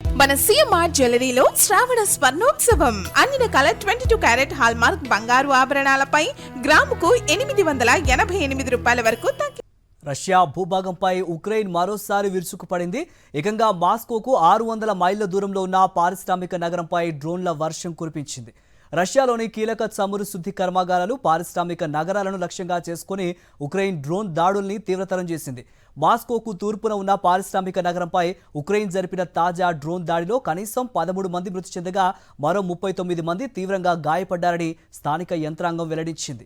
మన సిఎంఆర్ జ్యువెలరీలో శ్రావణ స్వర్ణోత్సవం అన్ని రకాల 22 క్యారెట్ హాల్మార్క్ బంగారు ఆభరణాలపై గ్రాముకు 888 రూపాయల వరకు తగ్గి. రష్యా భూభాగంపై ఉక్రెయిన్ మరోసారి విరుచుకుపడింది. ఏకంగా మాస్కోకు 600 మైళ్ల దూరంలో ఉన్న పారిశ్రామిక నగరంపై డ్రోన్ల వర్షం కురిపించింది. రష్యాలోని కీలక చమురు శుద్ధి కర్మాగారాలు, పారిశ్రామిక నగరాలను లక్ష్యంగా చేసుకుని ఉక్రెయిన్ డ్రోన్ దాడుల్ని తీవ్రతరం చేసింది. మాస్కోకు తూర్పున ఉన్న పారిశ్రామిక నగరంపై ఉక్రెయిన్ జరిపిన తాజా డ్రోన్ దాడిలో కనీసం 13 మంది మృతి చెందగా మరో 39 మంది తీవ్రంగా గాయపడ్డారని స్థానిక యంత్రాంగం వెల్లడించింది.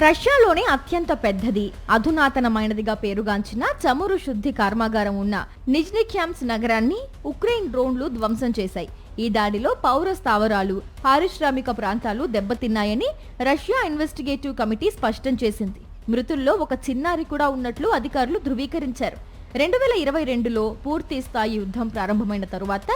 రష్యాలోనే అత్యంత పెద్దది, అధునాతనమైనదిగా పేరుగాంచిన చమురు శుద్ధి కర్మాగారం ఉన్న నిజ్నిక్యామ్స్ నగరాన్ని ఉక్రెయిన్ డ్రోన్లు ధ్వంసం చేశాయి. ఈ దాడిలో పౌర స్థావరాలు, పారిశ్రామిక ప్రాంతాలు దెబ్బతిన్నాయని రష్యా ఇన్వెస్టిగేటివ్ కమిటీ స్పష్టం చేసింది. మృతుల్లో ఒక చిన్నారి కూడా ఉన్నట్లు అధికారులు ధృవీకరించారు. 2022లో పూర్తి స్థాయి యుద్ధం ప్రారంభమైన తరువాత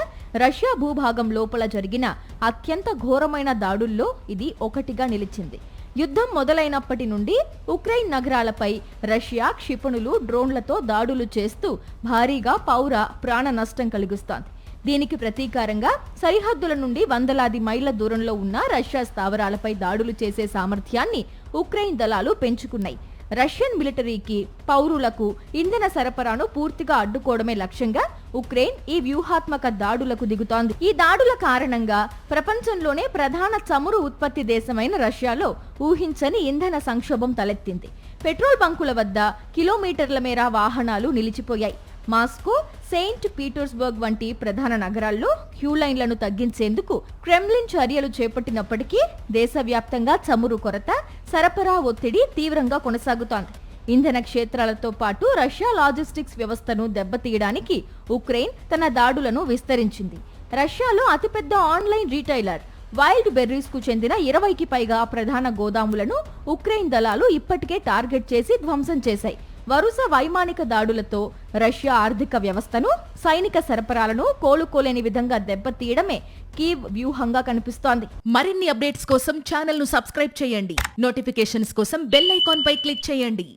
రష్యా భూభాగం లోపల జరిగిన అత్యంత ఘోరమైన దాడుల్లో ఇది ఒకటిగా నిలిచింది. యుద్ధం మొదలైనప్పటి నుండి ఉక్రెయిన్ నగరాలపై రష్యా క్షిపణులు, డ్రోన్లతో దాడులు చేస్తూ భారీగా పౌర ప్రాణ నష్టం కలిగిస్తోంది. దీనికి ప్రతీకారంగా సరిహద్దుల నుండి వందలాది మైళ్ల దూరంలో ఉన్న రష్యా స్థావరాలపై దాడులు చేసే సామర్థ్యాన్ని ఉక్రెయిన్ దళాలు పెంచుకున్నాయి. రష్యన్ మిలిటరీకి, పౌరులకు ఇంధన సరఫరాను పూర్తిగా అడ్డుకోవడమే లక్ష్యంగా ఉక్రెయిన్ ఈ వ్యూహాత్మక దాడులకు దిగుతోంది. ఈ దాడుల కారణంగా ప్రపంచంలోనే ప్రధాన చమురు ఉత్పత్తి దేశమైన రష్యాలో ఊహించని ఇంధన సంక్షోభం తలెత్తింది. పెట్రోల్ బంకుల వద్ద కిలోమీటర్ల మేర వాహనాలు నిలిచిపోయాయి. మాస్కో, సెయింట్ పీటర్స్బర్గ్ వంటి ప్రధాన నగరాల్లో క్యూ లైన్లను తగ్గించేందుకు క్రెమ్లిన్ చర్యలు చేపట్టినప్పటికీ దేశవ్యాప్తంగా చమురు కొరత, సరఫరా ఒత్తిడి తీవ్రంగా కొనసాగుతోంది. ఇంధన క్షేత్రాలతో పాటు రష్యా లాజిస్టిక్స్ వ్యవస్థను దెబ్బతీయడానికి ఉక్రెయిన్ తన దాడులను విస్తరించింది. రష్యాలో అతిపెద్ద ఆన్లైన్ రీటైలర్ వైల్డ్ బెర్రీస్ కు చెందిన 20కి పైగా ప్రధాన గోదాములను ఉక్రెయిన్ దళాలు ఇప్పటికే టార్గెట్ చేసి ధ్వంసం చేశాయి. వరుస వైమానిక దాడులతో రష్యా ఆర్థిక వ్యవస్థను, సైనిక సరఫరాలను కోలుకోలేని విధంగా దెబ్బతీయడమే కీవ్ వ్యూహంగా కనిపిస్తోంది. మరిన్ని అప్డేట్స్ కోసం ఛానల్ ను సబ్స్క్రైబ్ చేయండి. నోటిఫికేషన్స్ కోసం బెల్ ఐకాన్ పై క్లిక్ చేయండి.